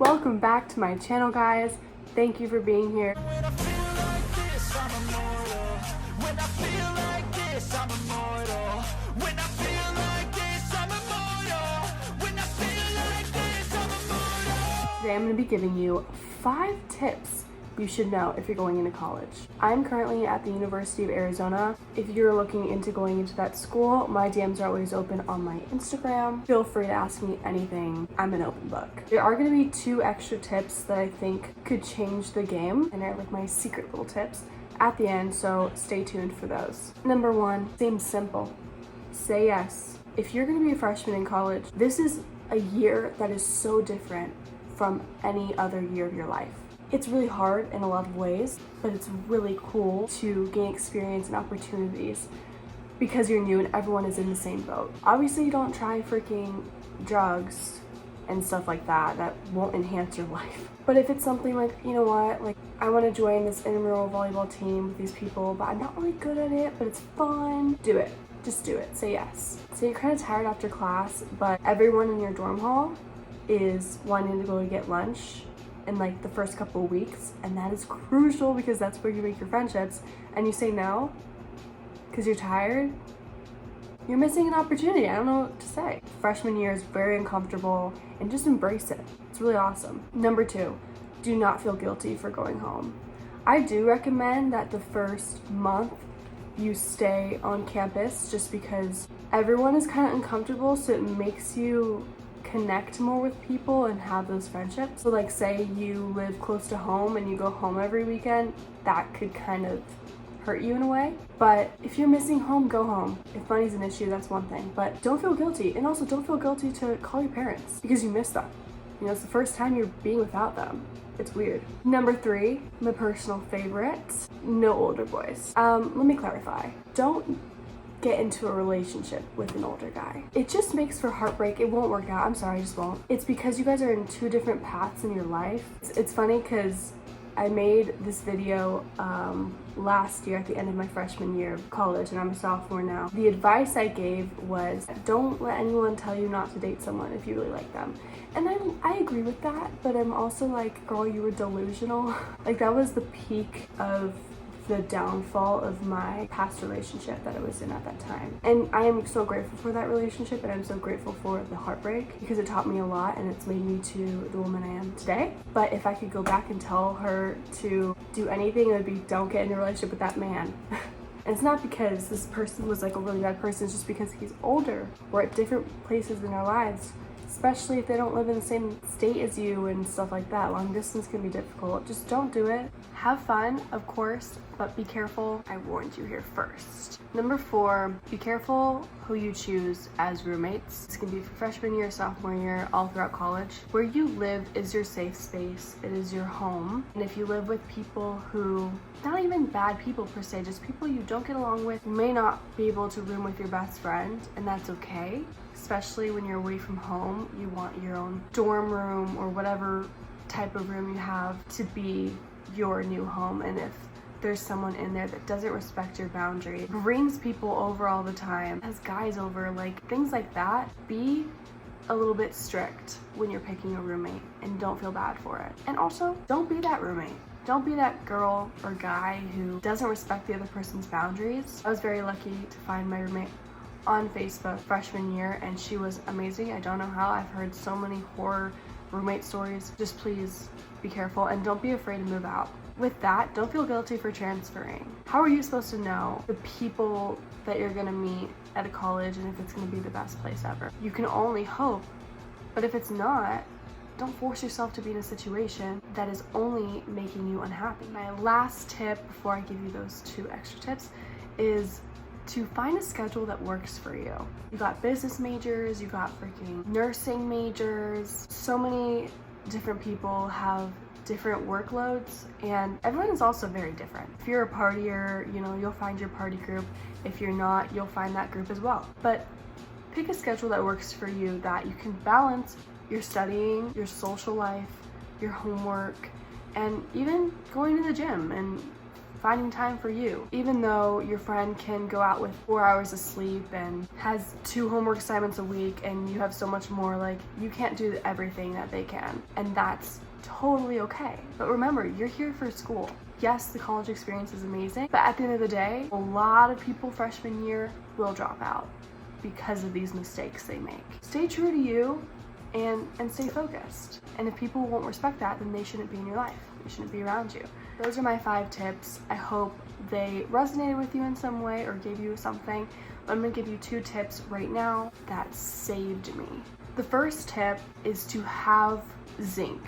Welcome back to my channel, guys. Thank you for being here. Today I'm going to be giving you 5 tips you should know if you're going into college. I'm currently at the University of Arizona. If you're looking into going into that school, my DMs are always open on my Instagram. Feel free to ask me anything. I'm an open book. There are going to be 2 extra tips that I think could change the game, and they're like my secret little tips at the end, so stay tuned for those. Number 1, seems simple. Say yes. If you're going to be a freshman in college, this is a year that is so different from any other year of your life. It's really hard in a lot of ways, but it's really cool to gain experience and opportunities because you're new and everyone is in the same boat. Obviously, you don't try freaking drugs and stuff like that. That won't enhance your life. But if it's something like, you know what, like I want to join this intramural volleyball team with these people, but I'm not really good at it, but it's fun, do it. Just do it. Say yes. So you're kind of tired after class, but everyone in your dorm hall is wanting to go get lunch in like the first couple of weeks, and that is crucial because that's where you make your friendships, and you say no because you're tired, you're missing an opportunity. I don't know what to say. Freshman year is very uncomfortable, and just embrace it. It's really awesome. Number 2, do not feel guilty for going home. I do recommend that the first month you stay on campus just because everyone is kind of uncomfortable, so it makes you connect more with people and have those friendships. So like say you live close to home and you go home every weekend, that could kind of hurt you in a way. But if you're missing home, go home. If money's an issue, that's one thing, but don't feel guilty. And also don't feel guilty to call your parents because you miss them. You know, it's the first time you're being without them. It's weird. Number 3, my personal favorite, no older boys. Let me clarify. Don't get into a relationship with an older guy. It just makes for heartbreak. It won't work out. I'm sorry, it just won't. It's because you guys are in 2 different paths in your life. It's funny because I made this video last year at the end of my freshman year of college, and I'm a sophomore now. The advice I gave was don't let anyone tell you not to date someone if you really like them. And I agree with that, but I'm also like, girl, you were delusional. Like that was the peak of the downfall of my past relationship that I was in at that time. And I am so grateful for that relationship, and I'm so grateful for the heartbreak because it taught me a lot and it's made me to the woman I am today. But if I could go back and tell her to do anything, it would be don't get in a relationship with that man. And it's not because this person was like a really bad person, it's just because he's older. We're at different places in our lives, especially if they don't live in the same state as you and stuff like that. Long distance can be difficult. Just don't do it. Have fun, of course, but be careful. I warned you here first. Number 4, be careful who you choose as roommates. This can be for freshman year, sophomore year, all throughout college. Where you live is your safe space. It is your home. And if you live with people who, not even bad people per se, just people you don't get along with, you may not be able to room with your best friend, and that's okay. Especially when you're away from home, you want your own dorm room or whatever type of room you have to be your new home. And if there's someone in there that doesn't respect your boundary, brings people over all the time, has guys over, like things like that, be a little bit strict when you're picking a roommate and don't feel bad for it. And also, don't be that roommate. Don't be that girl or guy who doesn't respect the other person's boundaries. I was very lucky to find my roommate on Facebook freshman year, and she was amazing. I don't know how. I've heard so many horror roommate stories. Just please be careful and don't be afraid to move out. With that, don't feel guilty for transferring. How are you supposed to know the people that you're gonna meet at a college and if it's gonna be the best place ever? You can only hope, but if it's not, don't force yourself to be in a situation that is only making you unhappy. My last tip before I give you those 2 extra tips is to find a schedule that works for you. You got business majors, you got freaking nursing majors. So many different people have different workloads, and everyone is also very different. If you're a partier, you know, you'll find your party group. If you're not, you'll find that group as well. But pick a schedule that works for you, that you can balance your studying, your social life, your homework, and even going to the gym and finding time for you. Even though your friend can go out with 4 hours of sleep and has 2 homework assignments a week and you have so much more, like, you can't do everything that they can. And that's totally okay. But remember, you're here for school. Yes, the college experience is amazing, but at the end of the day, a lot of people freshman year will drop out because of these mistakes they make. Stay true to you and stay focused. And if people won't respect that, then they shouldn't be in your life. They shouldn't be around you. Those are my 5 tips. I hope they resonated with you in some way or gave you something. I'm gonna give you 2 tips right now that saved me. The first tip is to have zinc.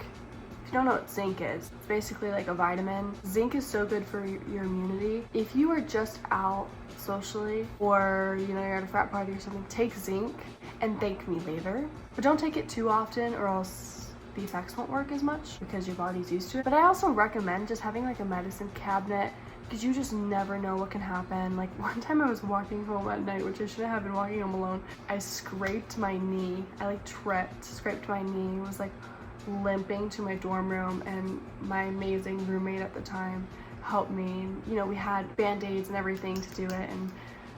If you don't know what zinc is, it's basically like a vitamin. Zinc is so good for your immunity. If you are just out socially or you're at a frat party or something, take zinc and thank me later. But don't take it too often or else the effects won't work as much because your body's used to it. But I also recommend just having like a medicine cabinet because you just never know what can happen. Like one time I was walking home at night, which I shouldn't have been walking home alone. I scraped my knee. I like tripped, scraped my knee. It was like limping to my dorm room, and my amazing roommate at the time helped me. We had band-aids and everything to do it, and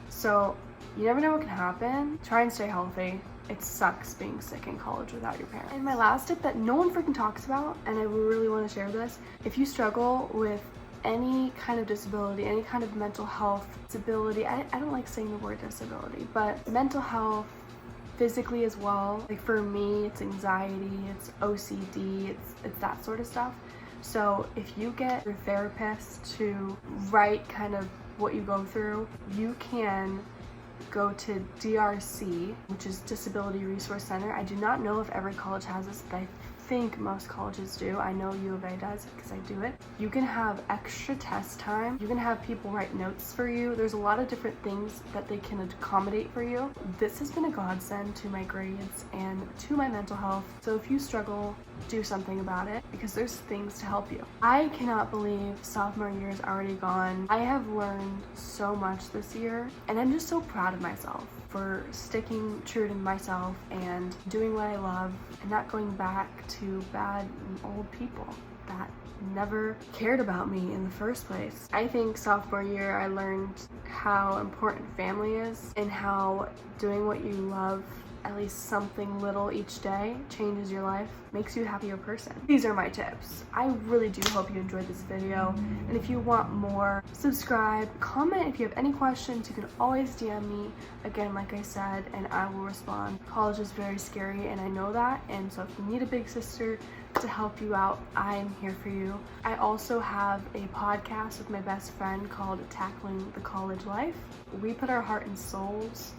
so you never know what can happen. Try and stay healthy. It sucks being sick in college without your parents. And my last tip that no one freaking talks about, and I really want to share this, if you struggle with any kind of disability, any kind of mental health disability, I don't like saying the word disability, but mental health, physically as well. Like for me, it's anxiety, it's OCD, it's that sort of stuff. So if you get your therapist to write kind of what you go through, you can go to DRC, which is Disability Resource Center. I do not know if every college has this, but I think most colleges do. I know U of A does because I do it. You can have extra test time. You can have people write notes for you. There's a lot of different things that they can accommodate for you. This has been a godsend to my grades and to my mental health. So if you struggle, do something about it because there's things to help you. I cannot believe sophomore year is already gone. I have learned so much this year and I'm just so proud of myself for sticking true to myself and doing what I love and not going back to bad old people that never cared about me in the first place. I think sophomore year I learned how important family is and how doing what you love, at least something little each day, changes your life, makes you a happier person. These are my tips. I really do hope you enjoyed this video, and if you want more, subscribe, comment. If you have any questions, you can always DM me, again, like I said, and I will respond. College is very scary, and I know that, and so if you need a big sister to help you out, I am here for you. I also have a podcast with my best friend called Tackling the College Life. We put our heart and souls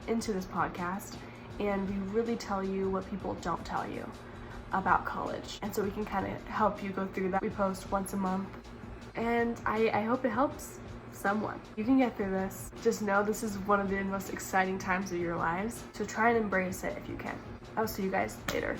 into this podcast, and we really tell you what people don't tell you about college. And so we can kind of help you go through that. We post once a month, and I hope it helps someone. You can get through this. Just know this is one of the most exciting times of your lives, so try and embrace it if you can. I'll see you guys later.